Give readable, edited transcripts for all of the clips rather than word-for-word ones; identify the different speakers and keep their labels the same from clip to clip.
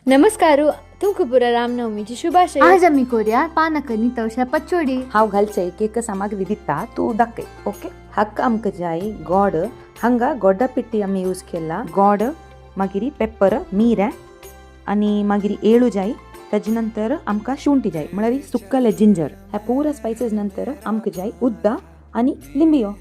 Speaker 1: नमस्कार तुमकां पुरा रामनवमीची शुभाशय.
Speaker 2: आज आम्ही करूया पानकनी तवशा पचोडी.
Speaker 3: हांव घालचें केक सामग्री दिता तू दाखय. ओके, हाका आमकां जाय गोड. हांगा गोडा पिट्टी आमी यूज केला. गोड मागीर पेपर मिरें आनी मागीर एळू जाय. ताजे नंतर आमकां शुंठी जाय म्हळ्यार सुक्कले जिंजर. ह्या पुरा स्पायसीस नंतर आमकां जाय उद्दा आनी लिंबियो.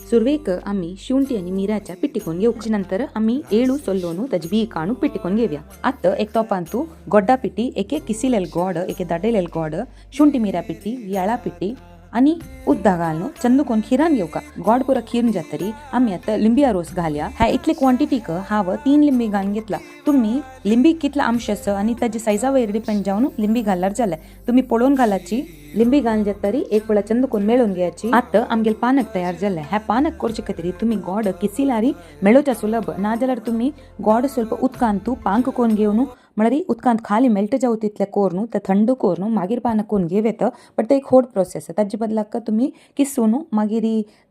Speaker 3: सुरवेक आमी शुंठी आनी मिराच्या पिट्टिकोन घेवं. ताजे नंतर आमी एळू सोल्लोन ताजे बी काडून पिट्टिकोन घेवया. आतां एक तोपान तू गोड्डा पिट्टी, एके किसिलेल गोड, एके दाटेलेल गोड, शुंठी मिरा पिट्टी, येळा पिट्टी आनी उद्दा घालून चंद कोन खिरान घेवका. गोड पुरा खिरून जातरी आमी आतां लिंबिया रोस घालया. ह्या इतले क्वॉन्टिटीक हांव 3 लिंबी घालून घेतला. तुम्ही लिंबी कितला अंश आसा आनी ताजे सायजा वयर डिपेंड जावन लिंबी घाल्यार जालें. तुम्ही पळोवन घालाची. लिंबी घालून जातरी एक वेळा चंद कोन मेळून घेवची. आतां आमगेल पानक तयार जालें. ह्या पानक करचे खातीर तुम्ही गोड किसिलारी मेळोवच्या सुलभ. नाजाल्यार तुम्ही गोड ಸ್ವಲ್ಪ उदकांत तू पांक कोन घेवन म्हळ्यार उदकांत खाली मेल्ट जाऊ तितले कोरून ते थंड कोरून मागीर पानक कोन घेवेत. बट ते एक होड प्रोसेस. ताजे बदलाक तुम्ही किसून मागीर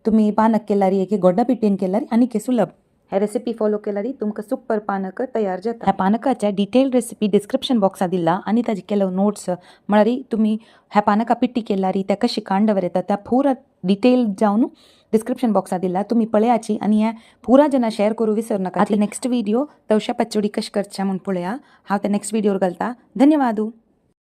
Speaker 3: तुम्ही पानक केल्यार एक गोड्डा पिट्टेन केल्यार आनी के सुलभ. हे रेसिपी फॉलो केल्यार तुमकां सुपर पानक तयार जाता. ह्या पानकाच्या डिटेल रेसिपी डिस्क्रिप्शन बॉक्सात दिला आनी ताजे केलो नोट्स म्हळ्यार तुम्ही ह्या पानका पिट्टी केल्यार त्या कशी कांड येता त्या पुरा डिटेल जावन डिस्क्रिप्शन बॉक्सात दिला. तुम्ही पळयाची आनी हे पुरा जना शेअर करू विसरू नका. नेक्स्ट व्हिडिओ तवशा पचोडी कशी करच्या म्हूण पळया. हांव त्या नेक्स्ट व्हिडिओर घालता. धन्यवाद.